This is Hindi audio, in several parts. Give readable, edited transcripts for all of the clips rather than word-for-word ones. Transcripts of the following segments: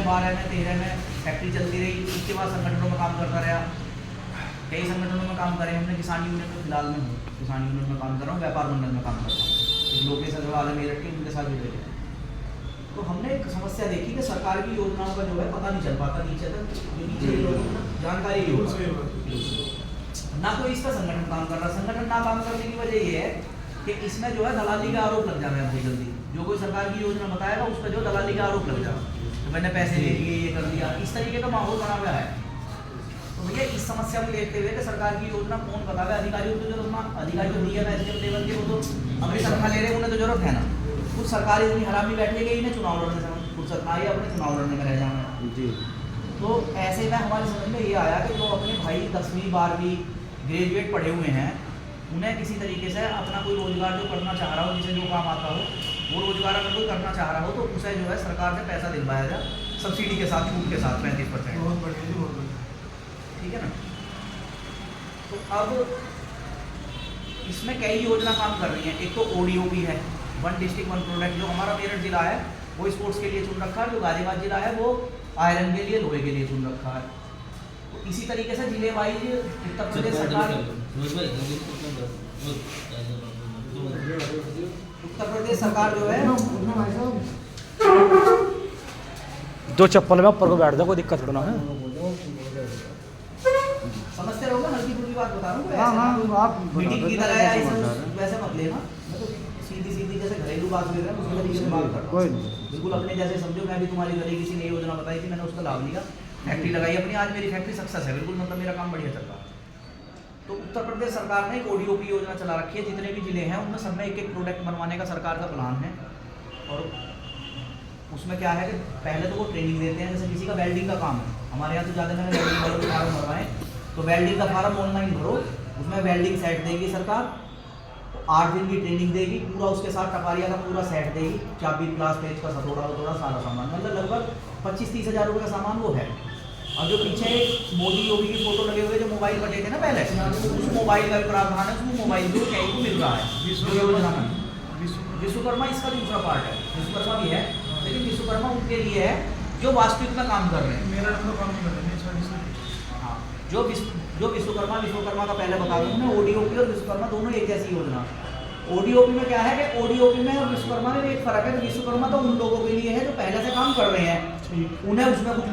12 में 13 में फैक्ट्री चलती रही, उसके बाद संगठनों में काम करता रहा, कई संगठनों में काम करे हमने। किसान यूनियन में फिलहाल में हूँ, किसान यूनियन में काम कर रहा हूँ, व्यापार मंडल में काम करता हूँ, एक लोकेशन वाले मेरठ के उनके साथ जुड़े थे। तो हमने एक समस्या देखी कि सरकार की योजनाओं का जो है पता नहीं चल पाता नीचे तक, जो नीचे जानकारी नहीं होती, ना कोई इसका संगठन काम कर रहा। संगठन ना काम करने की वजह ये है कि इसमें जो है दलाली का आरोप लग जा रहा है बहुत जल्दी। जो कोई सरकार की योजना बताएगा उस पर जो दलाली का आरोप लग जाएगा, तो मैंने पैसे ले लिए, ये कर दिया, इस तरीके का माहौल बना हुआ है। तो भैया इस समस्या को देखते हुए कि सरकार की योजना कौन बतावे, अधिकारियों को जरूरत, अधिकारी जो डीएम एसडीएम लेवल के वो तो अपनी तनख्वाह ले रहे हैं, उन्हें तो जरूरत है ना। कुछ सरकारी इतनी हरामी बैठे गई इन्हें चुनाव लड़ने से फुर्सत ना आई, अपने चुनाव लड़ने में रह जाना जी। तो ऐसे में हमारी समझ में ये आया कि जो अपने भाई 10वीं 12वीं ग्रेजुएट पढ़े हुए हैं, उन्हें किसी तरीके से अपना कोई रोजगार जो करना चाह रहा हो, जिसे जो काम आता हो, वो रोजगार अगर कोई करना चाह रहा हो तो उसे जो है सरकार से पैसा दिलवाया जाए सब्सिडी के साथ, छूट के साथ 35%। बहुत बढ़िया, ठीक है ना। तो अब इसमें कई योजना काम कर रही हैं। एक तो ODOP है, वन डिस्ट्रिक्ट वन प्रोडक्ट, जो हमारा मेरठ जिला है वो स्पोर्ट्स के लिए चुन रखा है, जो गाजियाबाद जिला है वो आयरन के लिए, लोहे के लिए चुन रखा है। तो इसी तरीके से जिले वाइज उत्तर प्रदेश सरकार जो है जो चप्पल में ऊपर को बैठ जाओ, कोई दिक्कत थोड़ा ना है। समझते रहोगे, हल्की फुल्की बात बता रहा हूँ। हाँ, आप मीटिंग की तरह वैसे मत लेना, मैं तो सीधी जैसे घरेलू बात ले रहे हैं उसके तरीके से बात कर रहा हूँ, बिल्कुल अपने जैसे समझो। मैं भी तुम्हारी गली किसी ने योजना बताई थी, मैंने उसका लाभ लिया, फैक्ट्री लगाई अपनी, आज मेरी फैक्ट्री सक्सेस है, बिल्कुल मतलब मेरा काम बढ़िया चल रहा है। तो उत्तर प्रदेश सरकार ने एक ODOP योजना चला रखी है, जितने भी जिले हैं उनमें सब में एक एक प्रोडक्ट बनवाने का सरकार का प्लान है। और उसमें क्या है कि पहले तो वो ट्रेनिंग देते हैं, जैसे किसी का वेल्डिंग का काम है, हमारे यहाँ तो ज़्यादा मैंने वेल्डिंग वालों के फार्म भरवाएं, तो वेल्डिंग का फार्म ऑनलाइन भरो, उसमें वेल्डिंग सेट देगी सरकार, 8 दिन की ट्रेनिंग देगी, पूरा उसके साथ टपारिया का पूरा सेट देगी, चाबी ग्लास पेज का सतोड़ा सारा सामान, मतलब लगभग 25-30 हज़ार रुपये का सामान वो है। और जो पीछे मोदी योगी की फोटो लगे हुए जो मोबाइल बटे थे ना पहले, उस मोबाइल का भी प्रावधान है, उसमें मोबाइल जो कहीं को मिल रहा है योजना में। विश्वकर्मा इसका दूसरा पार्ट है, विश्वकर्मा भी है, लेकिन विश्वकर्मा उनके लिए है जो वास्तविक में काम कर रहे हैं, मेरा काम नहीं कर रहे हैं। हाँ, जो विश्वकर्मा का पहले बता दूँ मैं, ODOP और विश्वकर्मा दोनों एक जैसी योजना। ODOP में क्या है कि ODOP में और विश्वकर्मा में एक फर्क है। विश्वकर्मा तो उन लोगों के लिए है जो पहले से काम कर रहे हैं, उन्हें उसमें कुछ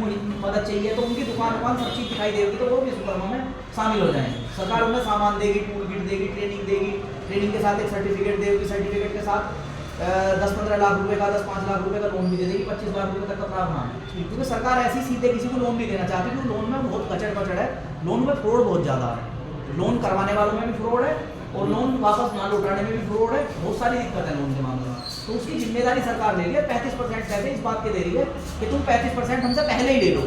मदद चाहिए तो उनकी दुकान सब चीज़ दिखाई देगी तो वो विश्वकर्मा में शामिल हो जाएंगे। सरकार उन्हें सामान देगी, टूल किट देगी, ट्रेनिंग देगी, ट्रेनिंग के साथ एक सर्टिफिकेट देगी, सर्टिफिकेट के साथ 10-15 लाख रुपए का, 10-5 लाख रुपए का लोन भी दे देगी, 25 लाख रुपए तक का प्रावधान है। क्योंकि सरकार ऐसी सीधे किसी को लोन भी देना चाहती है, क्योंकि लोन में बहुत कचड़ है, लोन में फ्रॉड बहुत ज़्यादा है, लोन करवाने वालों में भी फ्रॉड है और लोन वापस ना लौटाने में भी फ्रॉड है, बहुत सारी दिक्कत है लोन के मामले में। तो उसकी जिम्मेदारी सरकार ले रही है। 35% पैसे इस बात के दे रही है कि तुम 35% हमसे पहले ही ले लो,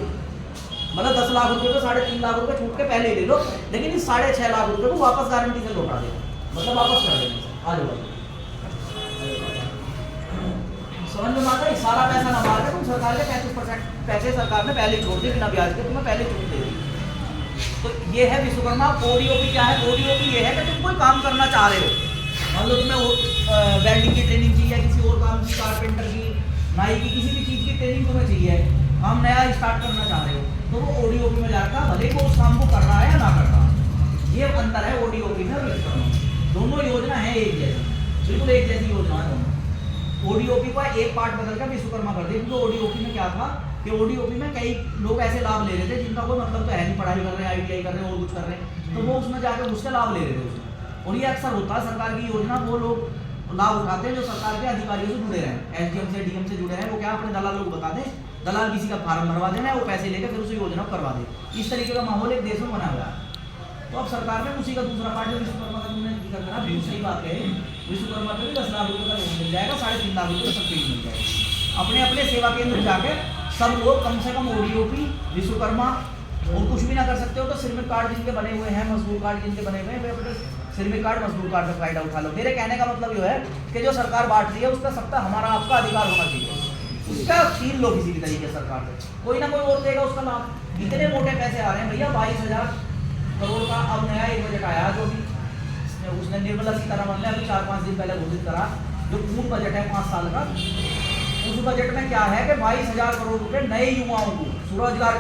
मतलब 10 लाख रुपए को 3.5 लाख रुपए छूट के पहले ही ले लो, लेकिन इस 6.5 लाख रुपए को वापस गारंटी से लौटा दे, मतलब वापस कर देंगे। आ जाओ, समझ में आता है, सारा पैसा ना मार के तुम सरकार के 35% पैसे सरकार ने पहले छोड़ दिए बिना ब्याज के, तुम्हें पहले छूट दे दी। तो ये है विश्वकर्मा। ODOP क्या है? ODOP ये है कि तुम कोई काम करना चाह रहे हो, मान लो तुम्हें वेल्डिंग की ट्रेनिंग चाहिए, किसी और काम की, कारपेंटर की, नाई की, किसी भी चीज़ की ट्रेनिंग तुम्हें चाहिए, काम नया स्टार्ट करना चाह रहे हो, तो वो ODOP में जाकर भले को उस काम को कर रहा है या ना कर रहा है। ये अंतर है ODOP में और विश्वकर्मा। दोनों योजना है एक जैसी, बिल्कुल एक जैसी योजना है दोनों। ODOP का एक पार्ट बदल कर विश्वकर्मा कर दिया, क्योंकि ODOP में क्या था कि ODOP में कई लोग ऐसे लाभ ले रहे थे जिनका कोई मतलब तो है नहीं, पढ़ाई कर रहे हैं, ITI कर रहे हैं और कुछ कर रहे हैं, तो वो उसमें जाकर उससे लाभ ले रहे थे उसमें। और ये अक्सर होता है सरकार की योजना, वो लोग लाभ उठाते हैं जो सरकार के अधिकारियों से जुड़े हैं, SDM से DM से जुड़े हैं, वो क्या अपने दलाल लोग बता दें, दलाल किसी का फार्म भरवा देना है, वो पैसे लेकर फिर उसे योजना करवा दे। इस तरीके का माहौल एक देश में बना हुआ है। तो अब सरकार ने उसी का दूसरा पार्ट जो विश्वकर्मा का तुमने जिक्र करा, बिल्कुल सही बात है, विश्वकर्मा पे भी 10 लाख रुपये का लोन मिल जाएगा, 3.5 लाख रुपये का सब्सिडी मिल जाएगा। अपने अपने सेवा केंद्र जाके सब लोग कम से कम ODOP, विश्वकर्मा और कुछ भी ना कर सकते हो तो श्रमिक कार्ड जिनके बने हुए हैं, मजदूर कार्ड जिनके बने हुए हैं, वे अपने श्रमिक कार्ड, मजदूर कार्ड का फायदा उठा लो। मेरे कहने का मतलब ये है कि जो सरकार बांट रही है उसका सबका हमारा आपका अधिकार होना चाहिए, उसका छीन लो किसी भी तरीके सरकार से, कोई ना कोई और देगा उसका लाभ। इतने मोटे पैसे आ रहे हैं भैया, 22,000 करोड़ का अब नया एक बजट आया, जो भी उसने निर्मला सीतारमण ने अभी 4-5 दिन पहले घोषित करा, जो पूर्ण बजट है 5 साल का, उस बजट में क्या है कि 22,000 करोड़ रुपए नए युवाओं को स्वरोजगार